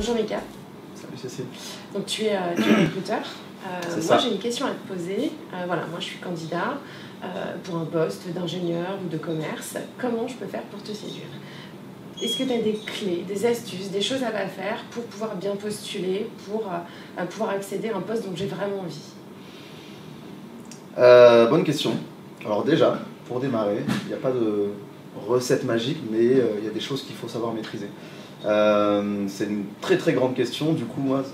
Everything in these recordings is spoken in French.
Bonjour Mika. Salut Cécile. Donc tu es recruteur. Moi j'ai une question à te poser. Voilà, moi je suis candidat pour un poste d'ingénieur ou de commerce. Comment je peux faire pour te séduire? Est-ce que tu as des clés, des astuces, des choses à faire pour pouvoir bien postuler, pour pouvoir accéder à un poste dont j'ai vraiment envie? Bonne question. Alors déjà, pour démarrer, il n'y a pas de recette magique, mais il y a des choses qu'il faut savoir maîtriser. C'est une très très grande question. Du coup, moi,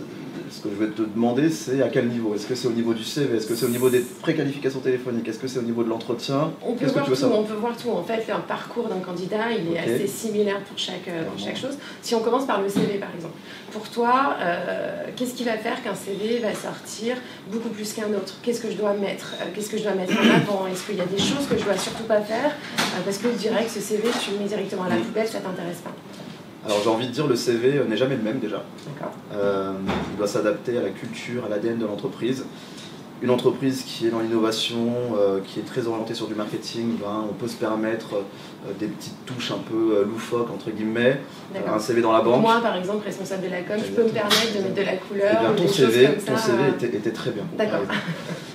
ce que je vais te demander, c'est à quel niveau? Est-ce que c'est au niveau du CV? Est-ce que c'est au niveau des préqualifications téléphoniques? Est-ce que c'est au niveau de l'entretien? On peut voir tout. En fait, un parcours d'un candidat, il est assez similaire pour chaque chose. Si on commence par le CV, par exemple. Pour toi, qu'est-ce qui va faire qu'un CV va sortir beaucoup plus qu'un autre? Qu'est-ce que je dois mettre? Qu'est-ce que je dois mettre en avant? Est-ce qu'il y a des choses que je dois surtout pas faire? Parce que je dirais que ce CV, tu le mets directement à la poubelle, ça t'intéresse pas. Alors j'ai envie de dire, le CV n'est jamais le même déjà. D'accord. Il doit s'adapter à la culture, à l'ADN de l'entreprise. Une entreprise qui est dans l'innovation, qui est très orientée sur du marketing, on peut se permettre des petites touches un peu loufoques, entre guillemets. Un CV dans la banque. Moi, par exemple, responsable de la com, je peux me permettre de mettre de la couleur. Eh bien, ton CV était très bien. D'accord.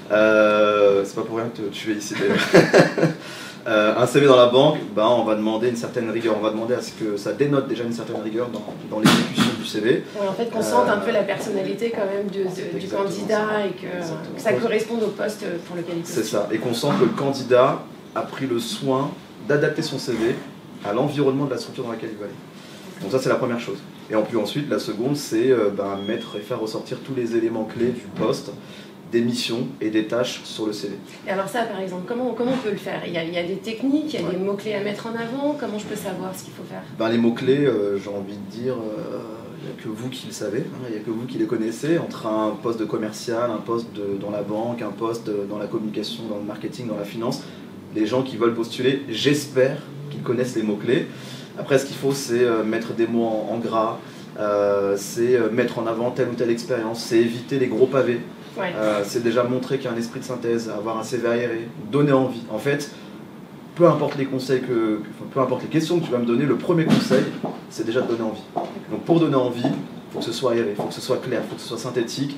C'est pas pour rien que tu es ici d'ailleurs. Un CV dans la banque, on va demander une certaine rigueur, on va demander à ce que ça dénote déjà une certaine rigueur dans l'exécution du CV. Oui, en fait, qu'on sente un peu la personnalité quand même du candidat et que ça corresponde au poste pour lequel il postule. C'est ça, et qu'on sente que le candidat a pris le soin d'adapter son CV à l'environnement de la structure dans laquelle il va aller. Donc ça, c'est la première chose. Et puis ensuite, la seconde, c'est mettre et faire ressortir tous les éléments clés du poste, des missions et des tâches sur le CV. Et alors ça, par exemple, comment on peut le faire? Il y a des techniques, il y a des mots-clés à mettre en avant. Comment je peux savoir ce qu'il faut faire? Les mots-clés, j'ai envie de dire, il n'y a que vous qui le savez, il n'y a que vous qui les connaissez. Entre un poste de commercial, un poste dans la banque, un poste dans la communication, dans le marketing, dans la finance, les gens qui veulent postuler, j'espère qu'ils connaissent les mots-clés. Après, ce qu'il faut, c'est mettre des mots en gras, c'est mettre en avant telle ou telle expérience, c'est éviter les gros pavés. Ouais. C'est déjà montrer qu'il y a un esprit de synthèse, avoir un CV aéré, donner envie. En fait, peu importe les conseils peu importe les questions que tu vas me donner, le premier conseil, c'est déjà de donner envie. Donc pour donner envie, il faut que ce soit aéré, il faut que ce soit clair, il faut que ce soit synthétique.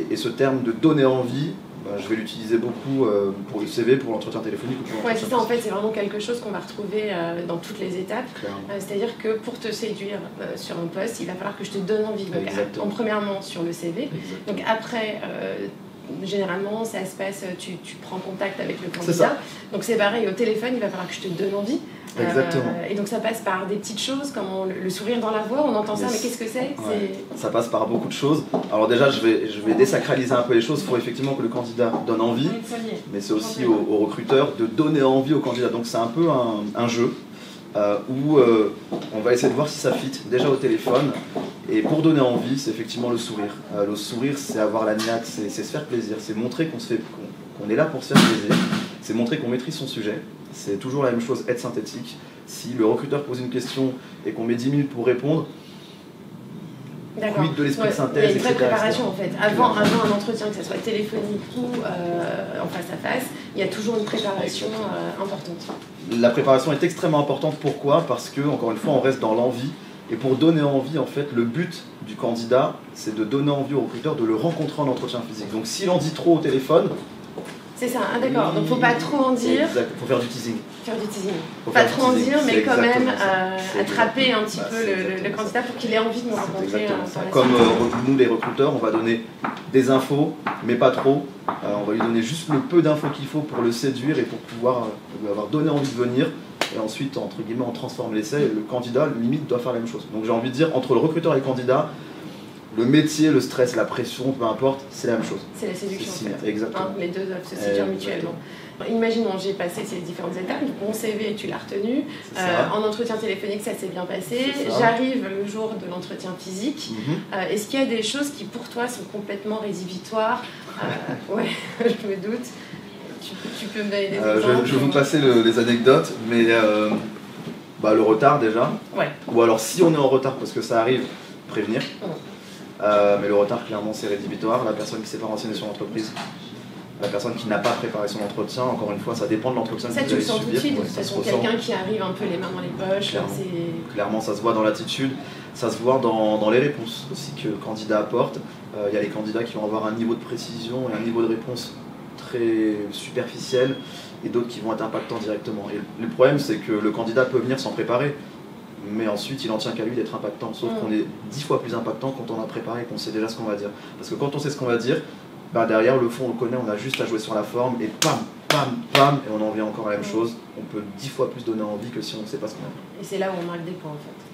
Et ce terme de donner envie, je vais l'utiliser beaucoup pour le CV, pour l'entretien téléphonique. Oui, c'est ça, en fait, c'est vraiment quelque chose qu'on va retrouver dans toutes les étapes. C'est-à-dire que pour te séduire sur un poste, il va falloir que je te donne envie. Donc, premièrement, sur le CV. Exactement. Donc après, généralement, ça se passe, tu prends contact avec le candidat. Donc c'est pareil, au téléphone, il va falloir que je te donne envie. Exactement. Et donc ça passe par des petites choses, comme le sourire dans la voix, on entend ça, mais qu'est-ce que c'est? Ça passe par beaucoup de choses. Alors déjà, je vais désacraliser un peu les choses. Il faut effectivement que le candidat donne envie, mais c'est aussi au recruteur de donner envie au candidat. Donc c'est un peu un jeu où on va essayer de voir si ça fit déjà au téléphone. Et pour donner envie, c'est effectivement le sourire. Le sourire, c'est avoir la niaque, c'est se faire plaisir, c'est montrer qu'on est là pour se faire plaisir, c'est montrer qu'on maîtrise son sujet. C'est toujours la même chose, être synthétique. Si le recruteur pose une question et qu'on met 10 minutes pour répondre, quid de l'esprit de synthèse, il y a une vraie préparation en fait. Avant un entretien, que ce soit téléphonique ou en face à face, il y a toujours une préparation importante. La préparation est extrêmement importante. Pourquoi? Parce que, encore une fois, on reste dans l'envie. Et pour donner envie, en fait, le but du candidat, c'est de donner envie au recruteur de le rencontrer en entretien physique. Donc s'il en dit trop au téléphone... C'est ça, d'accord. Donc faut pas trop en dire. Exact, faut faire du teasing. Pas trop en dire, mais quand même attraper un petit peu le candidat pour qu'il ait envie de nous rencontrer. Comme nous, les recruteurs, on va donner des infos, mais pas trop. On va lui donner juste le peu d'infos qu'il faut pour le séduire et pour pouvoir lui avoir donné envie de venir. Et ensuite, entre guillemets, on transforme l'essai et le candidat, limite, doit faire la même chose. Donc j'ai envie de dire, entre le recruteur et le candidat, le métier, le stress, la pression, peu importe, c'est la même chose. C'est la séduction. Exactement. Les deux doivent se séduire mutuellement. Imaginons, j'ai passé ces différentes étapes, donc mon CV, tu l'as retenu. En entretien téléphonique, ça s'est bien passé. J'arrive le jour de l'entretien physique. Est-ce qu'il y a des choses qui, pour toi, sont complètement rédhibitoires? Ouais, je me doute. Tu peux me donner des exemples? Je vais vous passer les anecdotes, mais le retard déjà. Ouais. Ou alors si on est en retard parce que ça arrive, prévenir. Mais le retard, clairement, c'est rédhibitoire. La personne qui ne s'est pas renseignée sur l'entreprise, La personne qui n'a pas préparé son entretien, encore une fois, ça dépend de l'entretien que vous allez subir. Ça, tu le sens tout de suite, de toute façon, quelqu'un qui arrive un peu les mains dans les poches. Clairement, ça se voit dans l'attitude, ça se voit dans les réponses aussi que le candidat apporte. Il y a les candidats qui vont avoir un niveau de précision et un niveau de réponse très superficiel, et d'autres qui vont être impactants directement. Et le problème, c'est que le candidat peut venir sans préparer, mais ensuite il en tient qu'à lui d'être impactant, sauf qu'on est 10 fois plus impactant quand on a préparé et qu'on sait déjà ce qu'on va dire. Parce que quand on sait ce qu'on va dire, ben derrière le fond on le connaît, on a juste à jouer sur la forme et pam, pam, pam, et on en vient encore à la même chose. On peut 10 fois plus donner envie que si on ne sait pas ce qu'on a dit. Et c'est là où on marque des points en fait.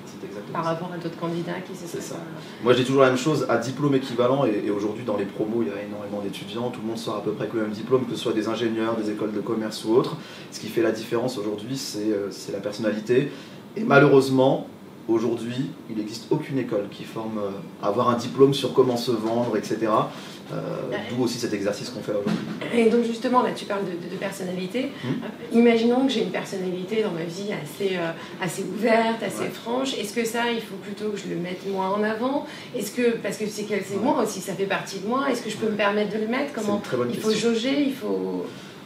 Par rapport à d'autres candidats qui c'est ça. Moi je dis toujours la même chose, à diplôme équivalent, et aujourd'hui dans les promos il y a énormément d'étudiants, tout le monde sort à peu près avec le même diplôme, que ce soit des ingénieurs, des écoles de commerce ou autres. Ce qui fait la différence aujourd'hui, c'est la personnalité. Et malheureusement, aujourd'hui, il n'existe aucune école qui forme à avoir un diplôme sur comment se vendre, etc. D'où aussi cet exercice qu'on fait aujourd'hui. Et donc justement, là tu parles de personnalité. Imaginons que j'ai une personnalité dans ma vie assez ouverte, assez franche. Est-ce que ça, il faut plutôt que je le mette moi en avant? Parce que c'est moi aussi, ça fait partie de moi. Est-ce que je peux me permettre de le mettre? Comment il faut jauger,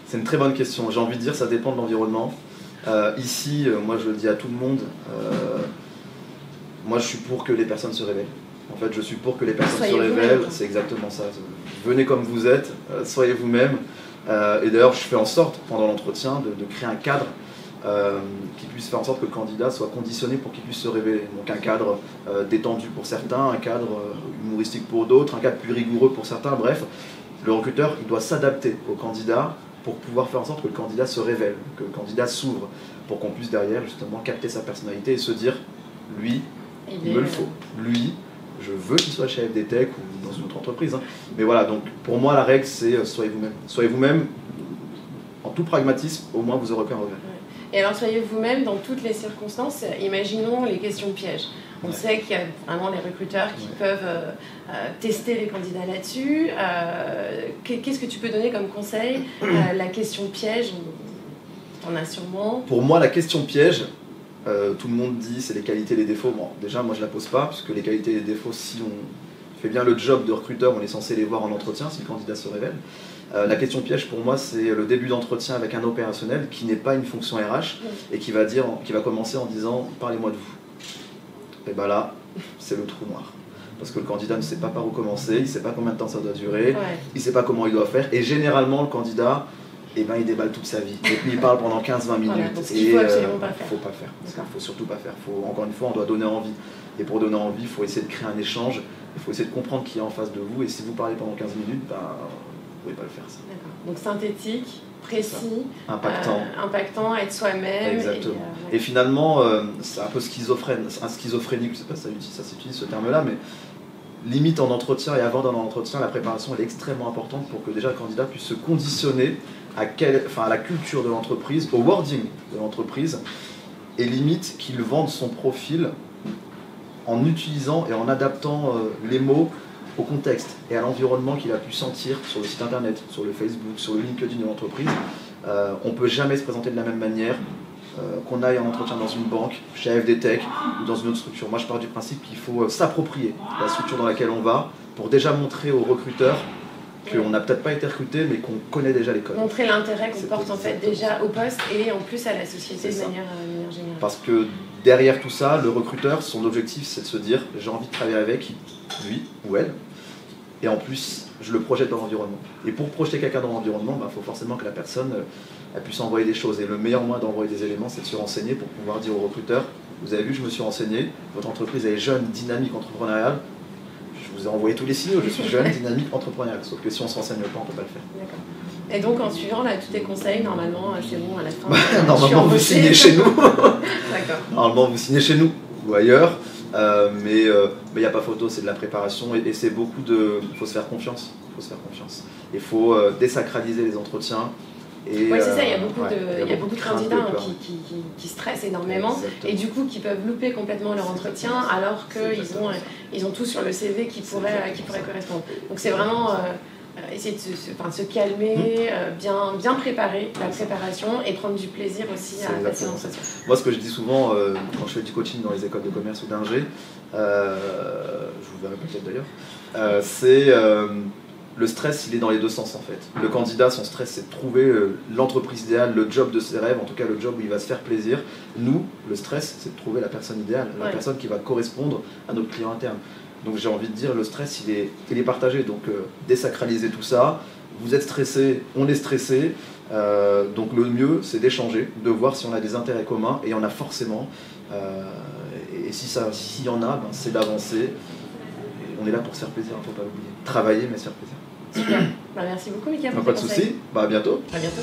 C'est une très bonne question. J'ai envie de dire, ça dépend de l'environnement. Ici, moi je le dis à tout le monde, moi je suis pour que les personnes se révèlent. En fait, je suis pour que les personnes se révèlent, c'est exactement ça. Venez comme vous êtes, soyez vous-même. Et d'ailleurs, je fais en sorte, pendant l'entretien, de créer un cadre qui puisse faire en sorte que le candidat soit conditionné pour qu'il puisse se révéler. Donc un cadre détendu pour certains, un cadre humoristique pour d'autres, un cadre plus rigoureux pour certains. Bref, le recruteur, il doit s'adapter au candidat pour pouvoir faire en sorte que le candidat se révèle, que le candidat s'ouvre, pour qu'on puisse derrière, justement, capter sa personnalité et se dire, lui, il me le faut. Lui, je veux qu'il soit chez FDTech ou dans une autre entreprise. Mais voilà, donc pour moi, la règle, c'est soyez vous-même. Soyez vous-même, en tout pragmatisme, au moins vous n'aurez aucun regret. Et alors, soyez vous-même dans toutes les circonstances. Imaginons les questions pièges. On sait qu'il y a vraiment les recruteurs qui peuvent tester les candidats là-dessus. Qu'est-ce que tu peux donner comme conseil? La question piège, on a sûrement... Pour moi, la question piège, tout le monde dit c'est les qualités et les défauts. Bon, déjà, moi je ne la pose pas, puisque les qualités et les défauts, si on fait bien le job de recruteur, on est censé les voir en entretien, si le candidat se révèle. La question piège, pour moi, c'est le début d'entretien avec un opérationnel qui n'est pas une fonction RH et qui va commencer en disant « parlez-moi de vous ». Et bien là, c'est le trou noir. Parce que le candidat ne sait pas par où commencer, il ne sait pas combien de temps ça doit durer, il ne sait pas comment il doit faire. Et généralement, le candidat, il déballe toute sa vie. Et puis il parle pendant 15-20 minutes. Voilà, donc il ne faut absolument pas faire. Il ne faut pas faire. Il ne faut surtout pas faire. Encore une fois, on doit donner envie. Et pour donner envie, il faut essayer de créer un échange. Il faut essayer de comprendre qui est en face de vous. Et si vous parlez pendant 15 minutes, vous ne pouvez pas le faire. Donc synthétique, précis, impactant, être soi-même. Exactement. Et finalement, c'est un peu schizophrène. Un schizophrénique, je ne sais pas si ça s'utilise ce terme-là, mais limite en entretien et avant dans l'entretien, la préparation elle est extrêmement importante pour que déjà le candidat puisse se conditionner à la culture de l'entreprise, au wording de l'entreprise, et limite qu'il vende son profil en utilisant et en adaptant les mots au contexte et à l'environnement qu'il a pu sentir sur le site internet, sur le Facebook, sur le LinkedIn de l'entreprise. On ne peut jamais se présenter de la même manière qu'on aille en entretien dans une banque, chez FDTech ou dans une autre structure. Moi je pars du principe qu'il faut s'approprier la structure dans laquelle on va pour déjà montrer aux recruteurs qu'on n'a peut-être pas été recruté mais qu'on connaît déjà les codes. Montrer l'intérêt qu'on porte en fait déjà au poste et en plus à la société de manière générale. Parce que derrière tout ça, le recruteur, son objectif c'est de se dire j'ai envie de travailler avec lui ou elle et en plus je le projette dans l'environnement. Et pour projeter quelqu'un dans l'environnement, il faut forcément que la personne elle puisse envoyer des choses. Et le meilleur moyen d'envoyer des éléments, c'est de se renseigner pour pouvoir dire au recruteur vous avez vu, je me suis renseigné, votre entreprise est jeune, dynamique, entrepreneuriale. Je vous ai envoyé tous les signaux, je suis jeune, dynamique, entrepreneuriale. Sauf que si on ne se renseigne pas, on ne peut pas le faire. D'accord. Et donc en suivant là, tous tes conseils, normalement, c'est bon à la fin. Normalement, vous signez chez nous. D'accord. Normalement, vous signez chez nous ou ailleurs. Mais il n'y a pas photo, c'est de la préparation. Et c'est beaucoup de... Il faut se faire confiance. Il faut désacraliser les entretiens. Oui, c'est ça, il y a beaucoup de candidats qui stressent énormément. Exactement. Et du coup qui peuvent louper complètement leur entretien alors qu'ils ont tout sur le CV qui pourrait correspondre. Donc c'est vraiment essayer de se calmer, bien préparer la préparation et prendre du plaisir aussi à passer l'entretien. Moi ce que je dis souvent quand je fais du coaching dans les écoles de commerce ou d'ingé, je vous verrai peut-être d'ailleurs, c'est le stress, il est dans les deux sens en fait. Le candidat, son stress, c'est de trouver l'entreprise idéale, le job de ses rêves, en tout cas le job où il va se faire plaisir. Nous, le stress, c'est de trouver la personne idéale, la personne qui va correspondre à notre client interne. Donc j'ai envie de dire, le stress, il est partagé. Donc désacraliser tout ça. Vous êtes stressé, on est stressé. Donc le mieux, c'est d'échanger, de voir si on a des intérêts communs, et il y en a forcément. Et s'il y en a, ben, c'est d'avancer. On est là pour se faire plaisir, il ne faut pas l'oublier. Travailler, mais se faire plaisir. Super. Bah, merci beaucoup, Mika. Pas de soucis. Bah, à bientôt. À bientôt.